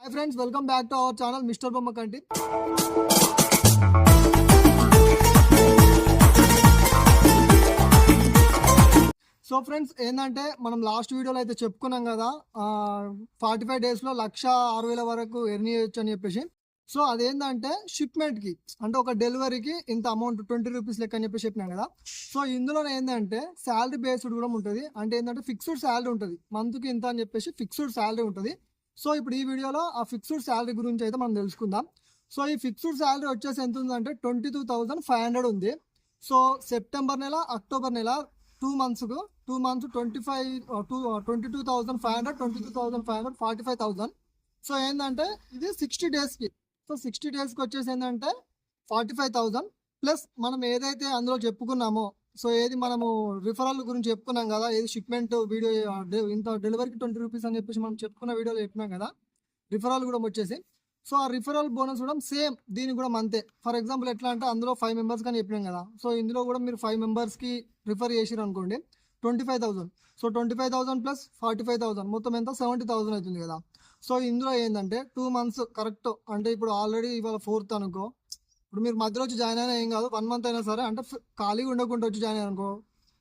Hi friends, welcome back to our channel Mr. Bomma Kanti. So friends ఏంటంటే మనం last వీడియోలో అయితే చెప్పుకున్నాం కదా 45 డేస్లో 1,06,000 వరకు ఎర్న్ చేయొచ్చు అని చెప్పేసి. సో అదేంటంటే షిప్మెంట్కి అంటే ఒక డెలివరీకి ఇంత అమౌంట్ 20 రూపీస్ లెక్క అని చెప్పేసి చెప్పినాం కదా. సో ఇందులో ఏంటంటే శాలరీ బేస్డ్ కూడా ఉంటుంది. అంటే ఏంటంటే ఫిక్స్డ్ శాలరీ ఉంటుంది, మంత్కి ఇంత అని చెప్పేసి ఫిక్స్డ్ శాలరీ ఉంటుంది. సో ఇప్పుడు ఈ వీడియోలో ఆ ఫిక్స్డ్ శాలరీ గురించి అయితే మనం తెలుసుకుందాం. సో ఈ ఫిక్స్డ్ శాలరీ వచ్చేసి ఎంత ఉందంటే 22,500 ఉంది. సో సెప్టెంబర్ నెల, అక్టోబర్ నెల 2 months 22,500, 45,000. సో ఏంటంటే ఇది 60 డేస్కి. సో 60 డేస్కి వచ్చేసి ఏంటంటే 45,000 ప్లస్ మనం ఏదైతే అందులో చెప్పుకున్నామో, సో ఏది మనము రిఫరల్ గురించి చెప్పుకున్నాం కదా, ఏది షిప్మెంట్ వీడియో ఇంత డెలివరీకి 20 రూపీస్ అని చెప్పేసి మనం చెప్పుకున్న వీడియోలో చెప్పినాం కదా, రిఫరల్ కూడా వచ్చేసి. సో ఆ రిఫరల్ బోనస్ కూడా సేమ్ దీనికి కూడా అంతే. ఫర్ ఎగ్జాంపుల్ ఎట్లా అంటే అందులో 5 members కానీ చెప్పినాం కదా, సో ఇందులో కూడా మీరు 5 membersకి రిఫర్ చేసిరు అనుకోండి 25,000. సో 25,000 ప్లస్ 45,000 మొత్తం ఎంత 70,000 అవుతుంది కదా. సో ఇందులో ఏంటంటే 2 months కరెక్ట్. అంటే ఇప్పుడు ఆల్రెడీ ఇవాళ 4th అనుకో, ఇప్పుడు మీరు మధ్యలో వచ్చి జాయిన్ అయినా ఏం కాదు, 1 month అయినా సరే, అంటే ఖాళీగా ఉండకుండా వచ్చి జాయిన్ అయ్యారు అనుకో,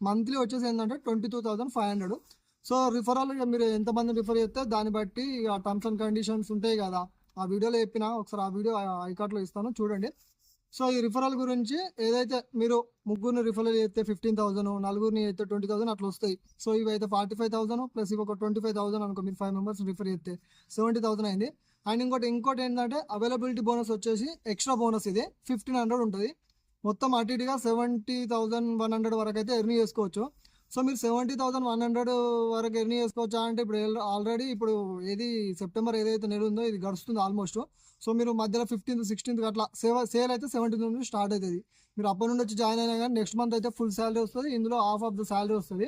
మంత్లీ వచ్చేసి ఏంటంటే 22,500. సో రిఫరల్ మీరు ఎంతమంది రిఫర్ చేస్తే దాన్ని బట్టి ఆ టర్మ్స్ అండ్ కండిషన్స్ ఉంటాయి కదా, ఆ వీడియోలో చెప్పిన ఒకసారి ఆ వీడియో ఐకార్డ్లో ఇస్తాను చూడండి. సో ఈ రిఫరల్ గురించి ఏదైతే మీరు ముగ్గురిని రిఫరల్ చేస్తే 15,000, నలుగురిని అయితే 20,000 అట్లా వస్తాయి. సో ఇవి అయితే 45,000 ప్లస్ ఇవి ఒక 25,000 అనుకో, మీరు 5 members రిఫర్ చేస్తే 70,000 అయింది. అండ్ ఇంకోటి ఏంటంటే అవైలబిలిటీ బోనస్ వచ్చేసి ఎక్స్ట్రా బోనస్ ఇది 1,500 ఉంటుంది. మొత్తం అటు ఇటుగా 70,100 వరకు అయితే ఎర్న్ చేసుకోవచ్చు. సో మీరు 70,100 వరకు ఎర్న్ చేసుకోవచ్చా అంటే ఇప్పుడు ఆల్రెడీ ఇప్పుడు ఏది సెప్టెంబర్ ఏదైతే నెల ఉందో ఇది గడుస్తుంది ఆల్మోస్ట్. సో మీరు మధ్యలో 15th 16th అట్లా సేల్ అయితే 17th నుంచి స్టార్ట్ అవుతుంది. మీరు అప్పటి నుండి వచ్చి జాయిన్ అయినా కానీ నెక్స్ట్ మంత్ అయితే ఫుల్ శాలరీ వస్తుంది, ఇందులో హాఫ్ ఆఫ్ ద శాలరీ వస్తుంది.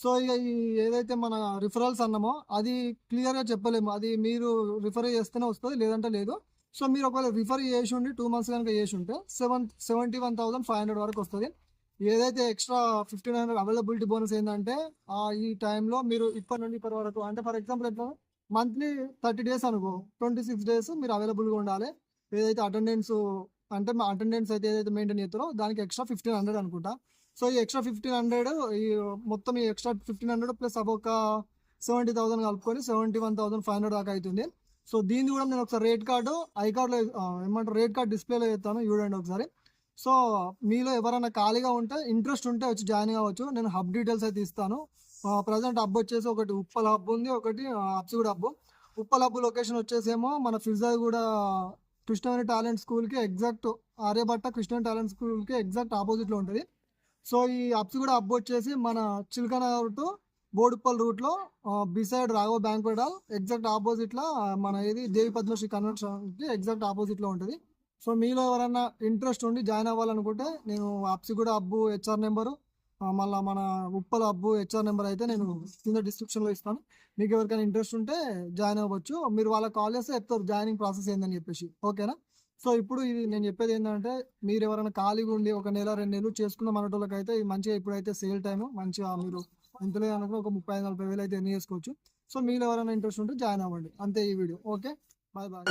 సో ఇక ఈ ఏదైతే మన రిఫరల్స్ అన్నామో అది క్లియర్గా చెప్పలేము, అది మీరు రిఫర్ చేస్తేనే వస్తుంది, లేదంటే లేదు. సో మీరు ఒకవేళ రిఫర్ చేసి ఉండి 2 months కనుక చేసి ఉంటే 71,500 వరకు వస్తుంది. ఏదైతే ఎక్స్ట్రా 1,500 అవైలబిలిటీ బోనస్ ఏంటంటే ఈ టైంలో మీరు ఇప్పటి నుండి ఇప్పటి వరకు, అంటే ఫర్ ఎగ్జాంపుల్ ఎట్లా మంత్లీ 30 days అనుకో, 26 days మీరు అవైలబుల్గా ఉండాలి. ఏదైతే అటెండెన్స్ అంటే మా అటెండెన్స్ అయితే ఏదైతే మెయింటైన్ చేస్తారో దానికి ఎక్స్ట్రా 1,500 అనుకుంటా. సో ఈ ఎక్స్ట్రా 1,500 ఈ మొత్తం ఈ ఎక్స్ట్రా 1,500 ప్లస్ ఒక 70,000 కలుపుకొని 71,500 దాకా అవుతుంది. సో దీన్ని కూడా నేను ఒకసారి రేట్ కార్డు ఐకార్డ్లో ఏమంటారు రేట్ కార్డ్ డిస్ప్లేలో చేస్తాను చూడండి ఒకసారి. సో మీలో ఎవరైనా ఖాళీగా ఉంటే ఇంట్రెస్ట్ ఉంటే వచ్చి జాయిన్ కావచ్చు. నేను హబ్ డీటెయిల్స్ అయితే ఇస్తాను. ప్రజెంట్ హబ్ వచ్చేసి ఒకటి ఉప్పల్ హబ్ ఉంది, ఒకటి Habsiguda hub. Uppal hub location వచ్చేసేమో మన ఫిర్జాగూడ కృష్ణవేణి టాలెంట్ స్కూల్కి ఎగ్జాక్ట్, ఆర్యభట్ట కృష్ణవేణి టాలెంట్ స్కూల్కి ఎగ్జాక్ట్ ఆపోజిట్లో ఉంటుంది. సో ఈ అప్సిగూడ హబ్ వచ్చేసి మన చిలకనగర్ టు బోడుప్పల్ రూట్లో beside Raghava banquet hall exact ఆపోజిట్లో మన ఏది దేవి పద్మశ్రీ కన్వెన్షన్కి ఎగ్జాక్ట్ ఆపోజిట్లో ఉంటుంది. సో మీలో ఎవరైనా ఇంట్రెస్ట్ ఉండి జాయిన్ అవ్వాలనుకుంటే నేను అప్సిగూడ హబ్బు హెచ్ఆర్ నెంబరు, మళ్ళీ మన ఉప్పల హబ్బు హెచ్ఆర్ నెంబర్ అయితే నేను కింద డిస్క్రిప్షన్లో ఇస్తాను. మీకు ఎవరికైనా ఇంట్రెస్ట్ ఉంటే జాయిన్ అవ్వచ్చు. మీరు వాళ్ళకి కాల్ చేస్తే చెప్తారు జాయినింగ్ ప్రాసెస్ ఏందని చెప్పేసి, ఓకేనా. సో ఇప్పుడు ఇది నేను చెప్పేది ఏంటంటే మీరు ఎవరైనా ఖాళీగా ఉండి 1 నెల 2 నెలలు చేసుకుందాం అనేటోళ్ళకి అయితే మంచిగా ఇప్పుడైతే సేల్ టైము, మంచిగా మీరు ఎంతలే అనుకుని ఒక 35,000-40,000 అయితే ఎర్న్ చేసుకోవచ్చు. సో మీరు ఎవరైనా ఇంట్రెస్ట్ ఉంటే జాయిన్ అవ్వండి, అంతే ఈ వీడియో. Okay, bye bye.